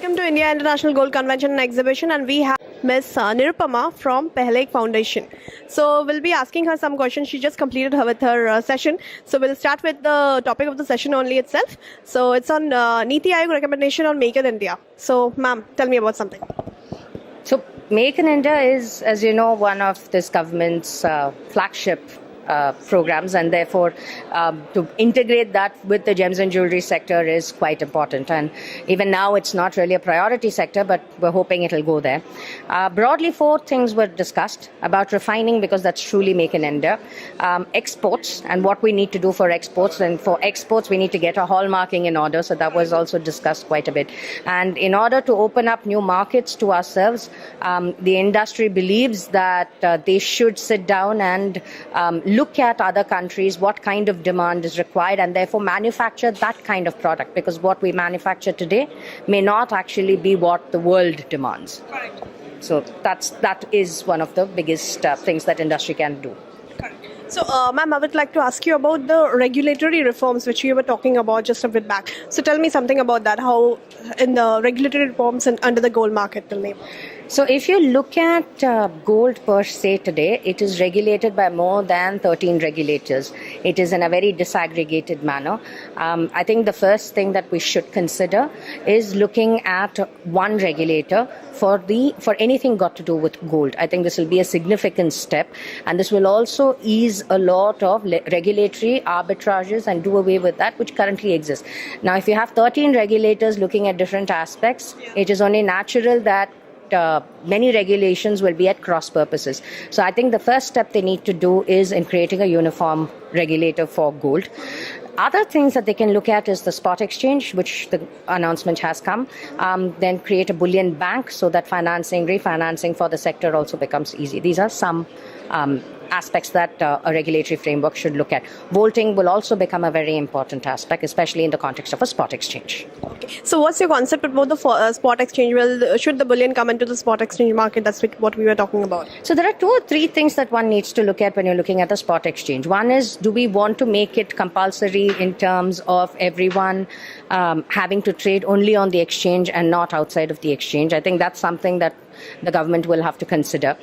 Welcome to India International Gold Convention and Exhibition, and we have Miss Nirupama from Pehlek Foundation. So we'll be asking her some questions. She just completed her with her session. So we'll start with the topic of the session only itself. So it's on Niti Aayog recommendation on Make in India. So ma'am, tell me about something. So Make in India is, as you know, one of this government's flagship programs, and therefore to integrate that with the gems and jewelry sector is quite important. And even now it's not really a priority sector, but we're hoping it'll go there. Broadly, four things were discussed about refining, because that's truly Make in India. Exports and what we need to do for exports, and for exports we need to get a hallmarking in order, so that was also discussed quite a bit. And in order to open up new markets to ourselves, the industry believes that they should sit down and look at other countries, what kind of demand is required, and therefore manufacture that kind of product, because what we manufacture today may not actually be what the world demands. Correct. So that is one of the biggest things that industry can do. So, ma'am, I would like to ask you about the regulatory reforms which you were talking about just a bit back. So, tell me something about that. How in the regulatory reforms and under the gold market, tell me. So if you look at gold per se today, it is regulated by more than 13 regulators. It is in a very disaggregated manner. I think the first thing that we should consider is looking at one regulator for anything got to do with gold. I think this will be a significant step, and this will also ease a lot of regulatory arbitrages and do away with that which currently exists. Now, if you have 13 regulators looking at different aspects, it is only natural that many regulations will be at cross purposes. So I think the first step they need to do is in creating a uniform regulator for gold. Other things that they can look at is the spot exchange, which the announcement has come. Then create a bullion bank so that refinancing for the sector also becomes easy. These are some aspects that a regulatory framework should look at. Vaulting will also become a very important aspect, especially in the context of a spot exchange. Okay. So what's your concept about the spot exchange? Well, should the bullion come into the spot exchange market? That's what we were talking about. So there are 2 or 3 things that one needs to look at when you're looking at the spot exchange. One is, do we want to make it compulsory in terms of everyone having to trade only on the exchange and not outside of the exchange? I think that's something that the government will have to consider.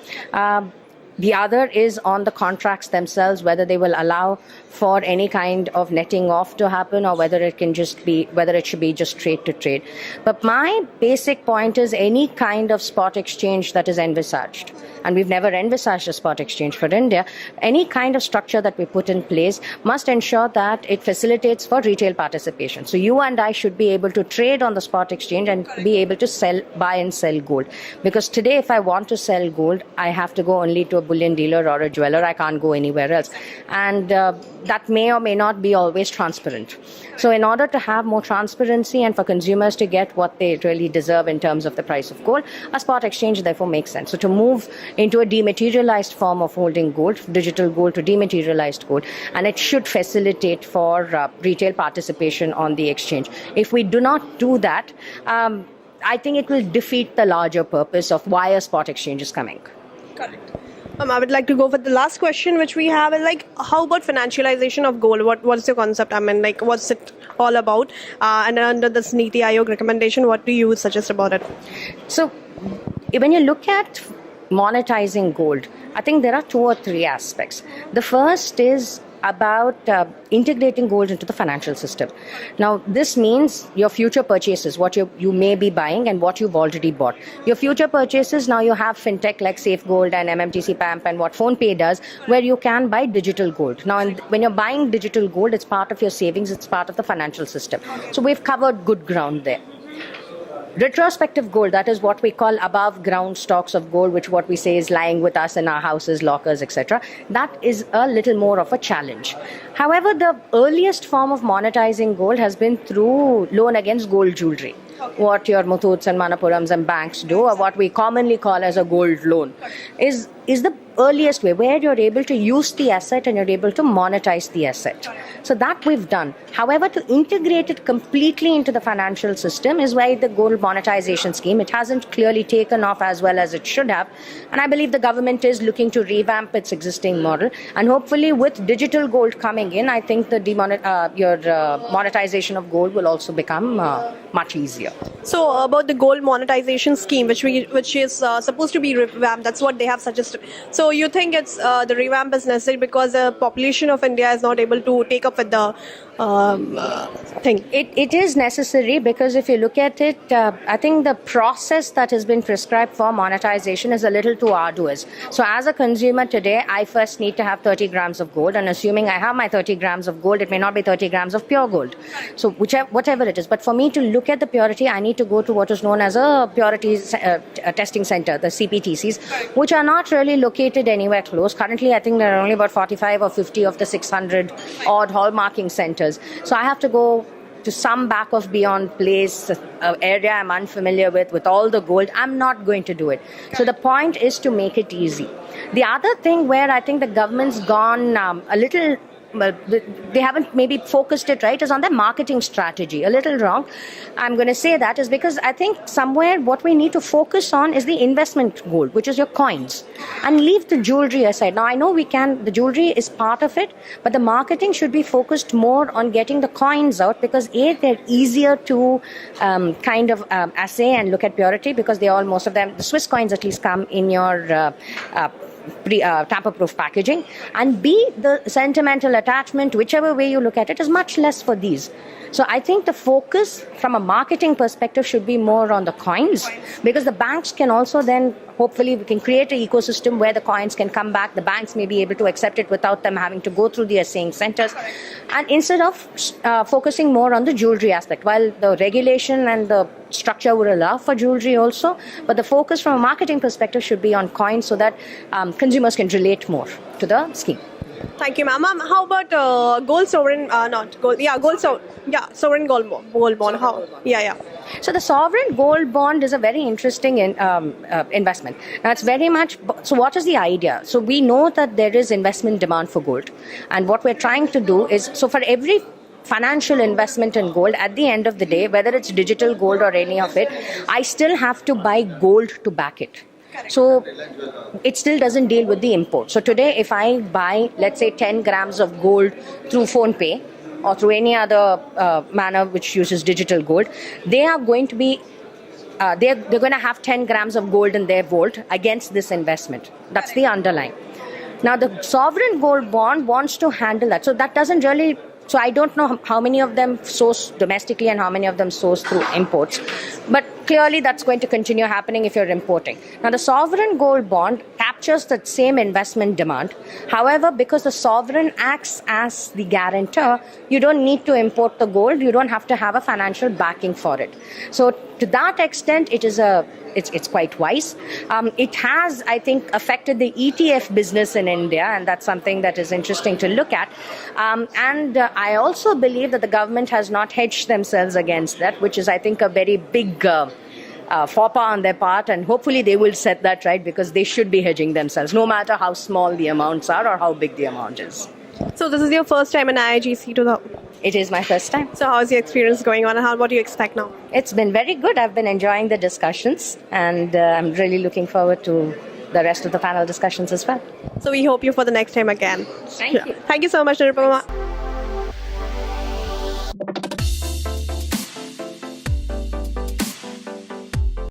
The other is on the contracts themselves, whether they will allow for any kind of netting off to happen, or whether it should be just trade to trade. But my basic point is any kind of spot exchange that is envisaged, and we've never envisaged a spot exchange for India, any kind of structure that we put in place must ensure that it facilitates for retail participation. So you and I should be able to trade on the spot exchange and be able to buy and sell gold. Because today, if I want to sell gold, I have to go only to a bullion dealer or a jeweler. I can't go anywhere else. And that may or may not be always transparent. So in order to have more transparency and for consumers to get what they really deserve in terms of the price of gold, a spot exchange therefore makes sense. So to move into a dematerialized form of holding gold, digital gold to dematerialized gold, and it should facilitate for retail participation on the exchange. If we do not do that, I think it will defeat the larger purpose of why a spot exchange is coming. Correct. I would like to go for the last question which we have, is how about financialization of gold? What's your concept? What's it all about? And under this Niti Aayog recommendation, what do you suggest about it? So when you look at monetizing gold, I think there are 2 or 3 aspects. The first is about integrating gold into the financial system. Now, this means your future purchases, what you may be buying and what you've already bought. Your future purchases, now you have fintech like Safe Gold and MMTC PAMP and what PhonePe does, where you can buy digital gold. Now, when you're buying digital gold, it's part of your savings, it's part of the financial system. So we've covered good ground there. Retrospective gold, that is what we call above ground stocks of gold, which what we say is lying with us in our houses, lockers, etc. That is a little more of a challenge. However, the earliest form of monetizing gold has been through loan against gold jewelry. What your Muthuts and Manapurams and banks do, or what we commonly call as a gold loan, is the earliest way where you're able to use the asset and you're able to monetize the asset. So that we've done. However, to integrate it completely into the financial system is why the gold monetization scheme, it hasn't clearly taken off as well as it should have. And I believe the government is looking to revamp its existing model. And hopefully with digital gold coming in, I think the monetization of gold will also become much easier. So about the gold monetization scheme, which is supposed to be revamped, that's what they have suggested. So you think it's the revamp is necessary because the population of India is not able to take up with the thing? It is necessary because if you look at it, I think the process that has been prescribed for monetization is a little too arduous. So as a consumer today, I first need to have 30 grams of gold, and assuming I have my 30 grams of gold, it may not be 30 grams of pure gold. So whatever it is. But for me to look at the purity, I need to go to what is known as a purity testing center, the CPTCs, which are not really located anywhere close. Currently, I think there are only about 45 or 50 of the 600 odd hallmarking centers. So I have to go to some back of beyond place, area I'm unfamiliar with all the gold. I'm not going to do it. So the point is to make it easy. The other thing where I think the government's gone a little, they haven't maybe focused it right, is on their marketing strategy. A little wrong. I'm going to say that is because I think somewhere what we need to focus on is the investment gold, which is your coins, and leave the jewelry aside. Now I know the jewelry is part of it, but the marketing should be focused more on getting the coins out, because they're easier to assay and look at purity, because most of them, the Swiss coins at least, come in your tamper-proof packaging, and the sentimental attachment, whichever way you look at it, is much less for these. So I think the focus from a marketing perspective should be more on the coins, because the banks can also then, hopefully we can create an ecosystem where the coins can come back. The banks may be able to accept it without them having to go through the assaying centers. And instead of focusing more on the jewelry aspect, while the regulation and the structure would allow for jewelry also, but the focus from a marketing perspective should be on coins, so that consumers can relate more to the scheme. Thank you, ma'am. How about gold sovereign? Not gold. Yeah, sovereign gold bond. How? Yeah. So the sovereign gold bond is a very interesting investment. Now it's very much. So what is the idea? So we know that there is investment demand for gold, and what we're trying to do is, so for every financial investment in gold, at the end of the day, whether it's digital gold or any of it, I still have to buy gold to back it. So it still doesn't deal with the import. So today, if I buy, let's say, 10 grams of gold through PhonePe or through any other manner which uses digital gold, they are going to be they're going to have 10 grams of gold in their vault against this investment. That's the underlying. Now, the sovereign gold bond wants to handle that. So that doesn't really. So I don't know how many of them source domestically and how many of them source through imports. But clearly that's going to continue happening if you're importing. Now the sovereign gold bond captures that same investment demand. However, because the sovereign acts as the guarantor, you don't need to import the gold. You don't have to have a financial backing for it. So to that extent, it's quite wise. It has, I think, affected the ETF business in India, and that's something that is interesting to look at. And I also believe that the government has not hedged themselves against that, which is, I think, a very big faux pas on their part, and hopefully they will set that right, because they should be hedging themselves, no matter how small the amounts are or how big the amount is. So this is your first time in IIIGC It is my first time. So how's your experience going on, and what do you expect now? It's been very good. I've been enjoying the discussions, and I'm really looking forward to the rest of the panel discussions as well. So we hope you for the next time again. Thank you. Thank you so much, Nirupama.